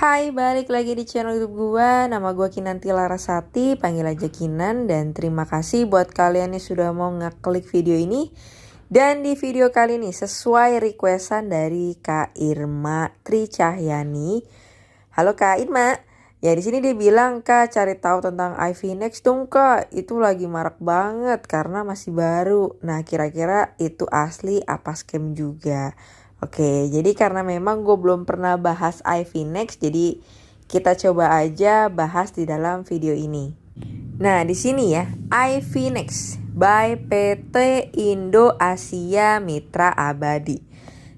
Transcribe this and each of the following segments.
Hai, balik lagi di channel YouTube gua. Nama gua Kinanti Larasati, panggil aja Kinan. Dan terima kasih buat kalian yang sudah mau ngeklik video ini. Dan di video kali ini sesuai requestan dari Kak Irma Tri Cahyani. Halo Kak Irma. Ya di sini dia bilang, Kak cari tahu tentang IV Next dong Kak. Itu lagi marak banget karena masih baru. Nah kira-kira itu asli apa scam juga? Oke, jadi karena memang gue belum pernah bahas IV Next, jadi kita coba aja bahas di dalam video ini. Nah, di sini ya, IV Next by PT Indo Asia Mitra Abadi.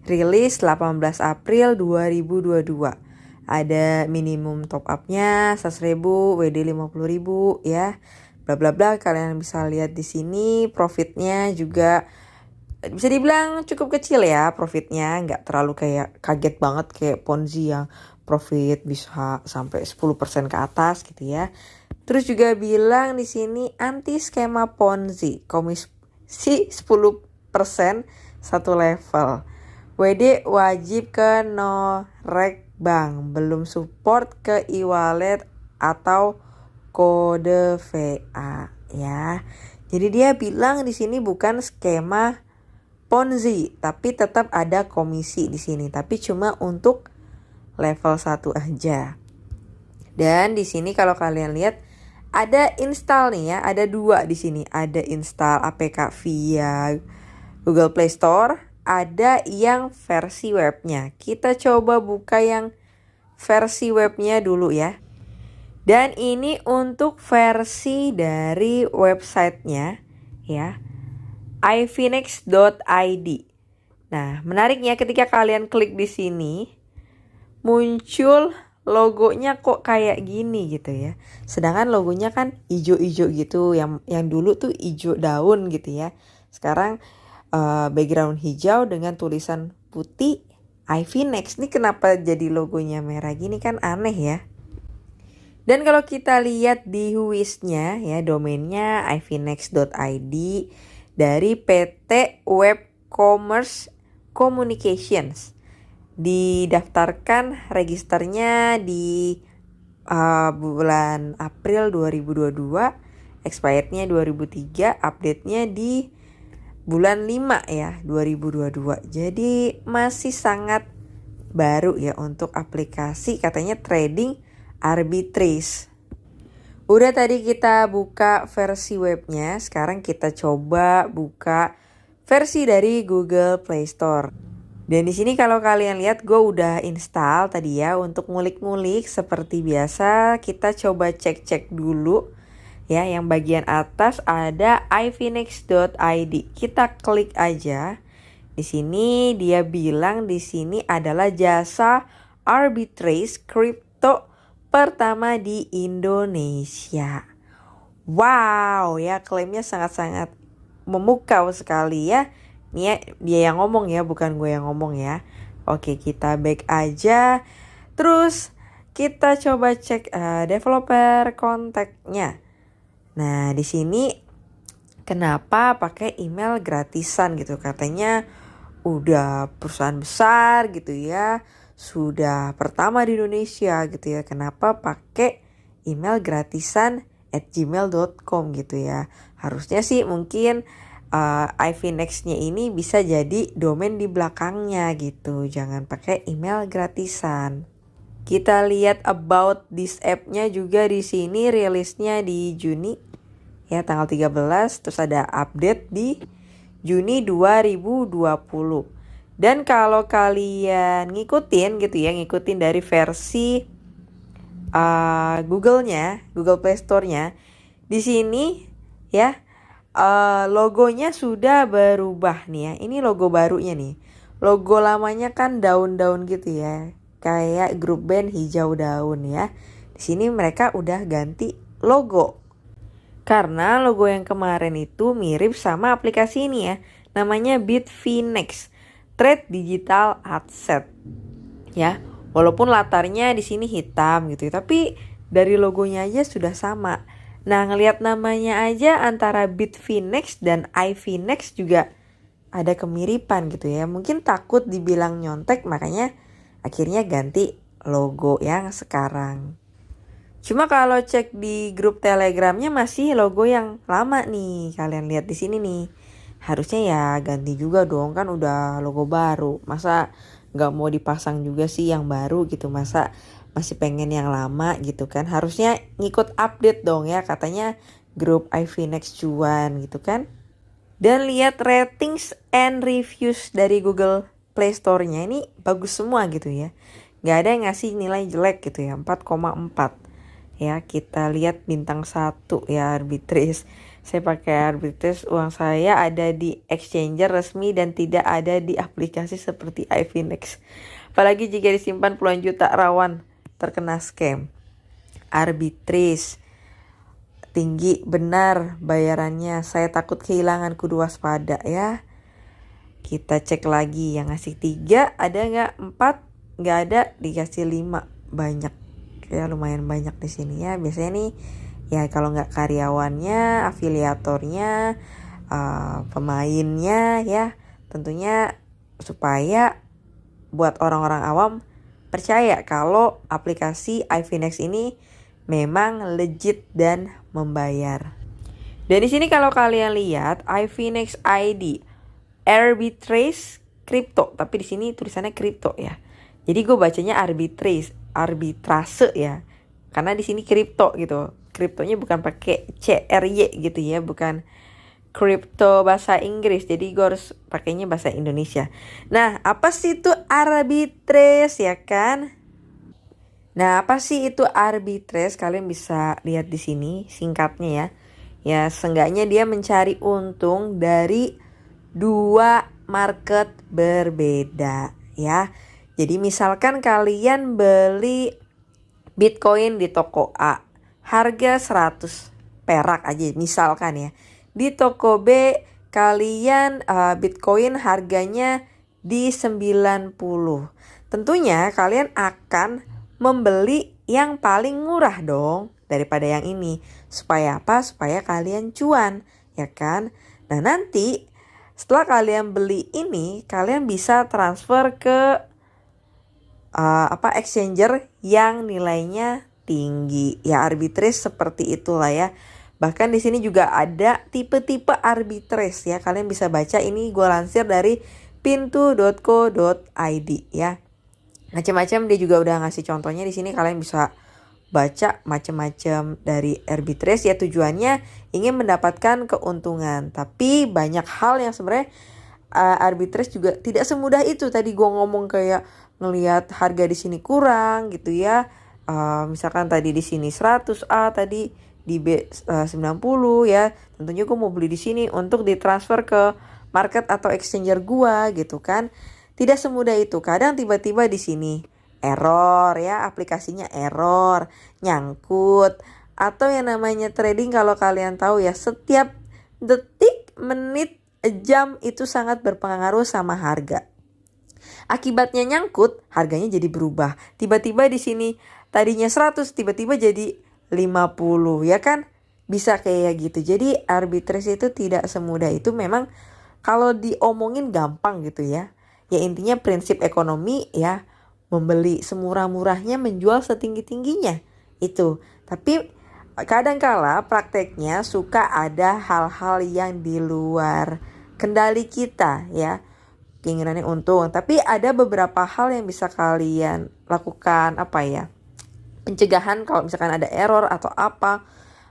Rilis 18 April 2022. Ada minimum top up-nya 100.000, WD 50.000 ya. Bla bla bla, kalian bisa lihat di sini profitnya juga bisa dibilang cukup kecil ya profitnya, nggak terlalu kayak kaget banget kayak Ponzi yang profit bisa sampai 10% ke atas gitu ya. Terus juga bilang di sini anti skema Ponzi, komisi 10% satu level. WD wajib ke Norek Bank, belum support ke e-wallet atau kode VA ya. Jadi dia bilang di sini bukan skema Ponzi, tapi tetap ada komisi di sini, tapi cuma untuk level 1 aja. Dan di sini kalau kalian lihat ada install nih ya, ada 2 di sini. Ada install APK via Google Play Store, ada yang versi webnya. Kita coba buka yang versi webnya dulu ya. Dan ini untuk versi dari websitenya ya, ivnext.id. Nah, menariknya ketika kalian klik di sini muncul logonya kok kayak gini gitu ya. Sedangkan logonya kan ijo-ijo gitu, yang dulu tuh ijo daun gitu ya. Sekarang background hijau dengan tulisan putih IV Next. Ini kenapa jadi logonya merah gini, kan aneh ya. Dan kalau kita lihat di whois-nya ya, domainnya ivnext.id dari PT Web Commerce Communications. Didaftarkan registernya di bulan April 2022, expirednya 2003, update-nya di bulan 5 ya 2022. Jadi masih sangat baru ya untuk aplikasi katanya trading arbitrage. Udah tadi kita buka versi webnya, sekarang kita coba buka versi dari Google Play Store. Dan di sini kalau kalian lihat gue udah install tadi ya, untuk ngulik-ngulik seperti biasa kita coba cek-cek dulu ya. Yang bagian atas ada ivnext.id. Kita klik aja. Di sini dia bilang di sini adalah jasa arbitrage crypto pertama di Indonesia. Wow ya, klaimnya sangat-sangat memukau sekali ya. Ini ya, dia yang ngomong ya, bukan gue yang ngomong ya. Oke, kita back aja. Terus kita coba cek developer kontaknya. Nah di sini kenapa pakai email gratisan gitu, katanya udah perusahaan besar gitu ya, sudah pertama di Indonesia gitu ya, kenapa pakai email gratisan @gmail.com gitu ya. Harusnya sih mungkin ivnext-nya ini bisa jadi domain di belakangnya gitu, jangan pakai email gratisan. Kita lihat about this app-nya juga di sini, rilisnya di Juni ya tanggal 13, terus ada update di Juni 2020. Dan kalau kalian ngikutin gitu ya, ngikutin dari versi Google-nya, Google Play Store-nya, di sini ya logonya sudah berubah nih ya. Ini logo barunya nih. Logo lamanya kan daun-daun gitu ya, kayak grup band hijau daun ya. Di sini mereka udah ganti logo. Karena logo yang kemarin itu mirip sama aplikasi ini ya, namanya Bitfinex Trade Digital Asset ya. Walaupun latarnya di sini hitam gitu ya, tapi dari logonya aja sudah sama. Nah, ngelihat namanya aja antara Bitfinex dan ivnext juga ada kemiripan gitu ya. Mungkin takut dibilang nyontek, makanya akhirnya ganti logo yang sekarang. Cuma kalau cek di grup Telegramnya masih logo yang lama nih. Kalian lihat di sini nih. Harusnya ya ganti juga dong, kan udah logo baru. Masa nggak mau dipasang juga sih yang baru gitu? Masa masih pengen yang lama gitu kan? Harusnya ngikut update dong ya, katanya grup iFinex cuan gitu kan. Dan lihat ratings and reviews dari Google Play Store-nya ini bagus semua gitu ya. Gak ada yang ngasih nilai jelek gitu ya, 4,4. Ya, kita lihat bintang 1 ya Arbitrage. Saya pakai Arbitrage, uang saya ada di exchanger resmi dan tidak ada di aplikasi seperti iFinex. Apalagi jika disimpan puluhan juta, rawan terkena scam. Arbitrage tinggi benar bayarannya, saya takut kehilangan, kudu waspada ya. Kita cek lagi yang ngasih 3 ada nggak? 4 nggak ada, dikasih 5 banyak ya, lumayan banyak di sini ya. Biasanya nih ya kalau nggak karyawannya, afiliatornya, pemainnya ya, tentunya supaya buat orang-orang awam percaya kalau aplikasi iFinex ini memang legit dan membayar. Dan di sini kalau kalian lihat iFinex ID Arbitrage Crypto, tapi di sini tulisannya kripto ya. Jadi gue bacanya arbitrase ya. Karena di sini kripto gitu. Kriptonya bukan pakai CRY gitu ya, bukan kripto bahasa Inggris. Jadi gue harus pakainya bahasa Indonesia. Nah, apa sih itu arbitrage ya kan? Nah, apa sih itu arbitrage? Kalian bisa lihat di sini singkatnya ya. Ya, seenggaknya dia mencari untung dari 2 market berbeda ya. Jadi misalkan kalian beli Bitcoin di toko A, harga 100 perak aja misalkan ya. Di toko B kalian Bitcoin harganya di 90. Tentunya kalian akan membeli yang paling murah dong daripada yang ini. Supaya apa? Supaya kalian cuan, ya kan? Nah, nanti setelah kalian beli ini, kalian bisa transfer ke exchanger yang nilainya tinggi. Ya, arbitrage seperti itulah ya. Bahkan di sini juga ada tipe-tipe arbitrage ya. Kalian bisa baca, ini gue lansir dari pintu.co.id ya. Macam-macam dia juga udah ngasih contohnya di sini, kalian bisa baca macam-macam dari arbitrage ya, tujuannya ingin mendapatkan keuntungan. Tapi banyak hal yang sebenarnya arbitrage juga tidak semudah itu. Tadi gue ngomong kayak ngelihat harga di sini kurang gitu ya. Misalkan tadi di sini 100A, tadi di B 90 ya. Tentunya gue mau beli di sini untuk ditransfer ke market atau exchanger gue gitu kan. Tidak semudah itu. Kadang tiba-tiba di sini error ya, aplikasinya error, nyangkut, atau yang namanya trading kalau kalian tahu ya, setiap detik, menit, jam itu sangat berpengaruh sama harga. Akibatnya nyangkut, harganya jadi berubah. Tiba-tiba di sini tadinya 100, tiba-tiba jadi 50 ya kan? Bisa kayak gitu. Jadi arbitrage itu tidak semudah itu, memang kalau diomongin gampang gitu ya. Ya intinya prinsip ekonomi ya, membeli semurah-murahnya, menjual setinggi-tingginya itu. Tapi kadangkala prakteknya suka ada hal-hal yang di luar kendali kita ya. Keinginannya untung, tapi ada beberapa hal yang bisa kalian lakukan pencegahan kalau misalkan ada error atau apa,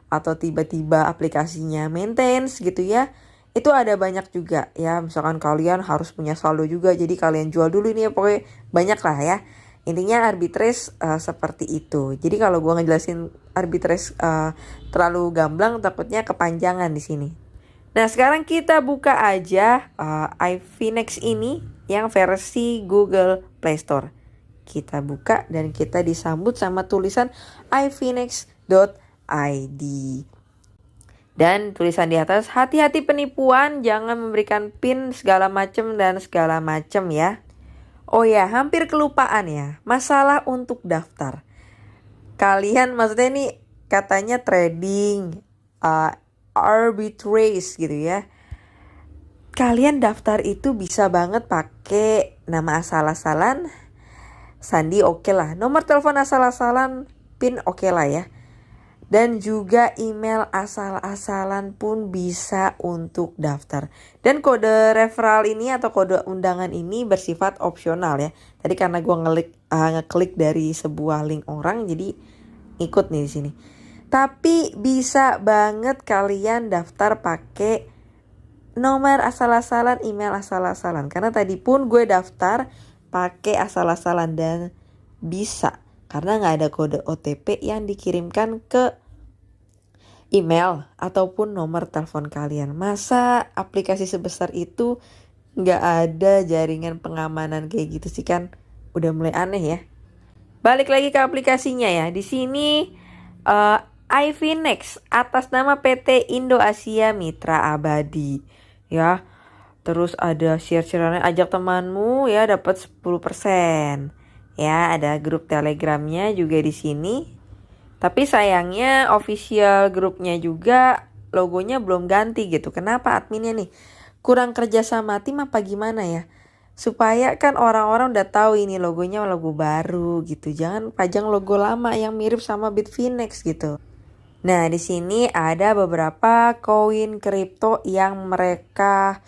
atau tiba-tiba aplikasinya maintenance gitu ya. Itu ada banyak juga ya, misalkan kalian harus punya saldo juga, jadi kalian jual dulu ini ya, pokoknya banyak lah ya. Intinya arbitrage seperti itu. Jadi kalau gue ngejelasin arbitrage terlalu gamblang, takutnya kepanjangan di sini. Nah, sekarang kita buka aja iFinex ini yang versi Google Play Store. Kita buka dan kita disambut sama tulisan iFinex.id. Dan tulisan di atas, hati-hati penipuan, jangan memberikan PIN segala macem dan segala macem ya. Oh ya, hampir kelupaan ya, masalah untuk daftar. Kalian maksudnya nih katanya trading, arbitrage gitu ya. Kalian daftar itu bisa banget pakai nama asal-asalan, sandi oke lah. Nomor telepon asal-asalan, PIN oke lah ya. Dan juga email asal-asalan pun bisa untuk daftar. Dan kode referral ini atau kode undangan ini bersifat opsional ya. Tadi karena gue ngeklik dari sebuah link orang, jadi ikut nih di sini. Tapi bisa banget kalian daftar pakai nomor asal-asalan, email asal-asalan. Karena tadi pun gue daftar pakai asal-asalan dan bisa. Karena nggak ada kode OTP yang dikirimkan ke email ataupun nomor telepon kalian. Masa aplikasi sebesar itu nggak ada jaringan pengamanan kayak gitu sih, kan udah mulai aneh ya. Balik lagi ke aplikasinya ya. Di sini iFinex atas nama PT Indo Asia Mitra Abadi ya. Terus ada share-shareannya, ajak temanmu ya dapat 10%. Ya, ada grup Telegramnya juga di sini. Tapi sayangnya official grupnya juga logonya belum ganti gitu. Kenapa adminnya nih? Kurang kerja sama tim apa gimana ya? Supaya kan orang-orang udah tahu ini logonya logo baru gitu. Jangan pajang logo lama yang mirip sama Bitfinex gitu. Nah, di sini ada beberapa koin kripto yang mereka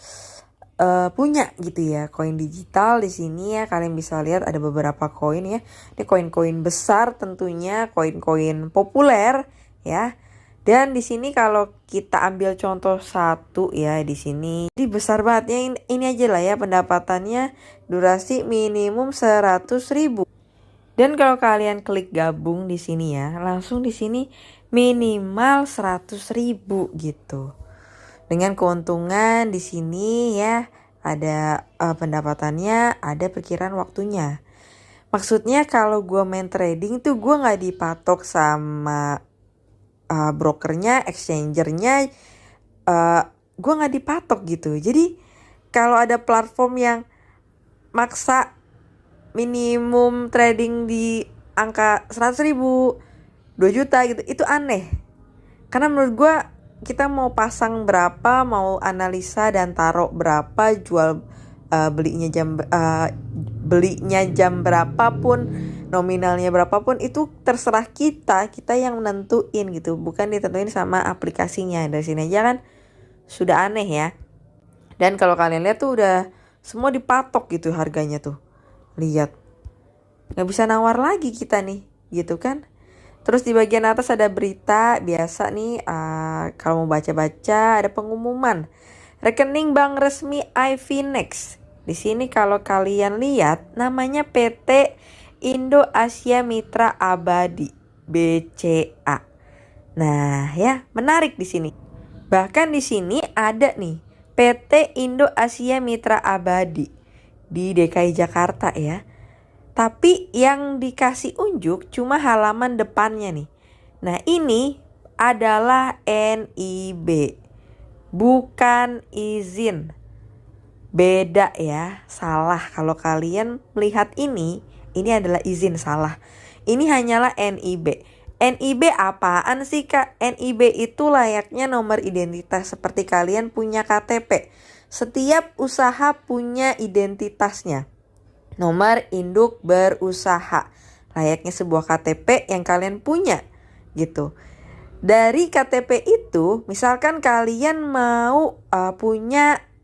punya gitu ya, koin digital di sini ya. Kalian bisa lihat ada beberapa koin ya. Ini koin-koin besar tentunya, koin-koin populer ya. Dan di sini kalau kita ambil contoh satu ya di sini, ini besar banget ya. Ini aja lah ya pendapatannya, durasi minimum 100.000. Dan kalau kalian klik gabung di sini ya, langsung di sini minimal 100.000 gitu. Dengan keuntungan di sini ya, ada pendapatannya, ada perkiraan waktunya. Maksudnya kalau gue main trading tuh gue nggak dipatok sama brokernya, exchangernya, gue nggak dipatok gitu. Jadi kalau ada platform yang maksa minimum trading di angka 100.000, 2 juta gitu, itu aneh. Karena menurut gue kita mau pasang berapa, mau analisa dan taruh berapa, jual belinya jam berapapun, nominalnya berapapun, itu terserah kita yang menentuin gitu, bukan ditentuin sama aplikasinya. Dari sini aja kan sudah aneh ya. Dan kalau kalian lihat tuh udah semua dipatok gitu harganya tuh. Lihat, nggak bisa nawar lagi kita nih gitu kan. Terus di bagian atas ada berita biasa nih, kalau mau baca-baca ada pengumuman rekening bank resmi iFinex. Di sini kalau kalian lihat namanya PT Indo Asia Mitra Abadi BCA. Nah ya, menarik di sini. Bahkan di sini ada nih PT Indo Asia Mitra Abadi di DKI Jakarta ya. Tapi yang dikasih unjuk cuma halaman depannya nih. Nah ini adalah NIB, bukan izin. Beda ya, salah. Kalau kalian melihat ini adalah izin, salah. Ini hanyalah NIB. NIB apaan sih kak? NIB itu layaknya nomor identitas seperti kalian punya KTP. Setiap usaha punya identitasnya. Nomor induk berusaha, layaknya sebuah KTP yang kalian punya gitu. Dari KTP itu, misalkan kalian mau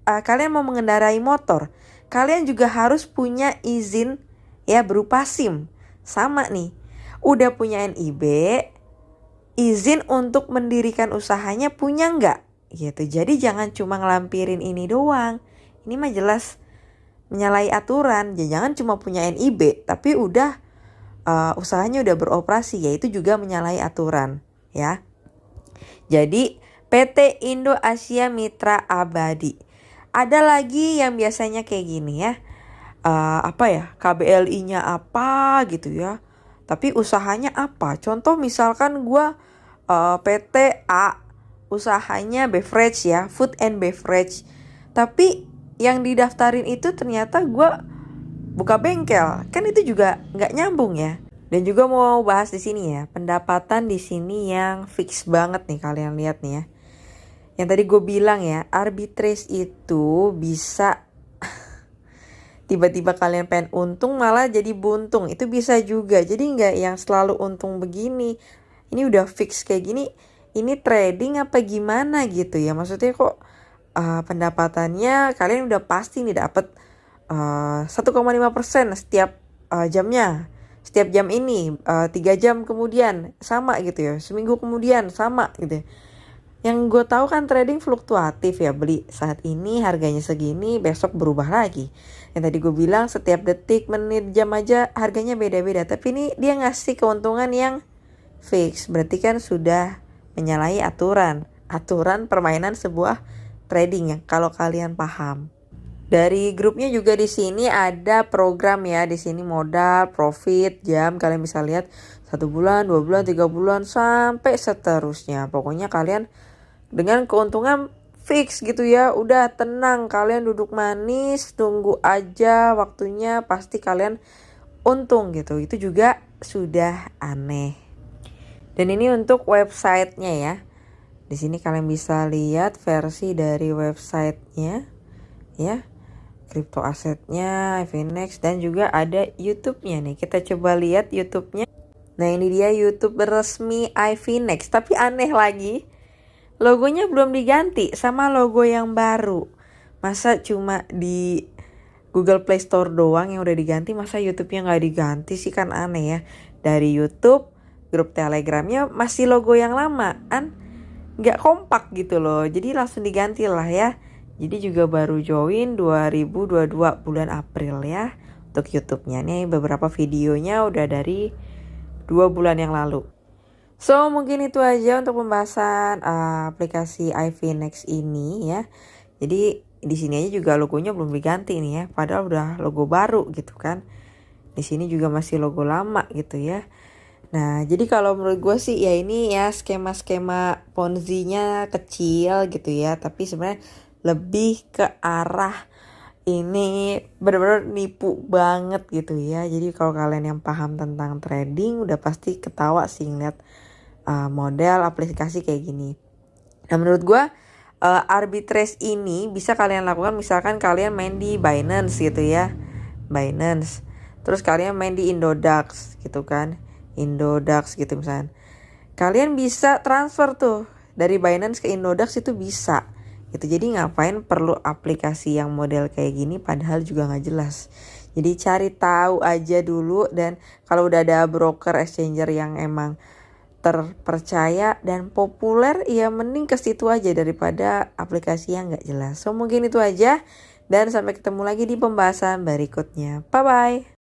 kalian mau mengendarai motor, kalian juga harus punya izin ya berupa SIM. Sama nih, udah punya NIB, izin untuk mendirikan usahanya punya nggak? Gitu. Jadi jangan cuma ngelampirin ini doang. Ini mah jelas menyalahi aturan. Jangan cuma punya NIB tapi udah usahanya udah beroperasi, yaitu juga menyalahi aturan ya. Jadi PT Indo Asia Mitra Abadi. Ada lagi yang biasanya kayak gini ya, KBLI-nya apa gitu ya, tapi usahanya apa. Contoh misalkan gue PT A, usahanya beverage ya, food and beverage, tapi yang didaftarin itu ternyata gue buka bengkel, kan itu juga nggak nyambung ya. Dan juga mau bahas di sini ya, pendapatan di sini yang fix banget nih, kalian lihat nih ya. Yang tadi gue bilang ya, arbitrage itu bisa tiba-tiba kalian pengen untung malah jadi buntung, itu bisa juga. Jadi nggak yang selalu untung begini. Ini udah fix kayak gini, ini trading apa gimana gitu ya, maksudnya kok pendapatannya kalian udah pasti nih dapat 1,5% setiap jamnya. Setiap jam ini 3 jam kemudian sama gitu ya, seminggu kemudian sama gitu ya. Yang gue tahu kan trading fluktuatif ya, beli saat ini harganya segini, besok berubah lagi. Yang tadi gue bilang setiap detik, menit, jam aja harganya beda-beda. Tapi ini dia ngasih keuntungan yang fix, berarti kan sudah menyalahi aturan permainan sebuah trading ya, kalau kalian paham. Dari grupnya juga di sini ada program ya, di sini modal, profit, jam, kalian bisa lihat 1 bulan, 2 bulan, 3 bulan sampai seterusnya. Pokoknya kalian dengan keuntungan fix gitu ya, udah tenang, kalian duduk manis, tunggu aja waktunya, pasti kalian untung gitu. Itu juga sudah aneh. Dan ini untuk websitenya ya. Di sini kalian bisa lihat versi dari websitenya ya. Crypto asetnya, Finex, dan juga ada YouTube-nya nih. Kita coba lihat YouTube-nya. Nah, ini dia YouTube resmi iFinex, tapi aneh lagi. Logonya belum diganti sama logo yang baru. Masa cuma di Google Play Store doang yang udah diganti, masa YouTube-nya nggak diganti sih, kan aneh ya. Dari YouTube, grup Telegramnya masih logo yang lama, kan nggak kompak gitu loh. Jadi langsung diganti lah ya. Jadi juga baru join 2022 bulan April ya untuk YouTube-nya. Nih beberapa videonya udah dari 2 bulan yang lalu. So mungkin itu aja untuk pembahasan aplikasi iFinex ini ya. Jadi di sini aja juga logonya belum diganti nih ya. Padahal udah logo baru gitu kan. Di sini juga masih logo lama gitu ya. Nah, jadi kalau menurut gue sih ya ini ya skema-skema Ponzi-nya kecil gitu ya. Tapi sebenarnya lebih ke arah ini benar-benar nipu banget gitu ya. Jadi kalau kalian yang paham tentang trading udah pasti ketawa sih ngeliat model aplikasi kayak gini. Nah menurut gue arbitrage ini bisa kalian lakukan misalkan kalian main di Binance gitu ya. Binance. Terus kalian main di Indodax gitu kan. Indodax gitu misalkan. Kalian bisa transfer tuh dari Binance ke Indodax, itu bisa. Gitu. Jadi ngapain perlu aplikasi yang model kayak gini padahal juga nggak jelas. Jadi cari tahu aja dulu, dan kalau udah ada broker exchanger yang emang terpercaya dan populer ya mending ke situ aja daripada aplikasi yang nggak jelas. So mungkin itu aja, dan sampai ketemu lagi di pembahasan berikutnya. Bye bye.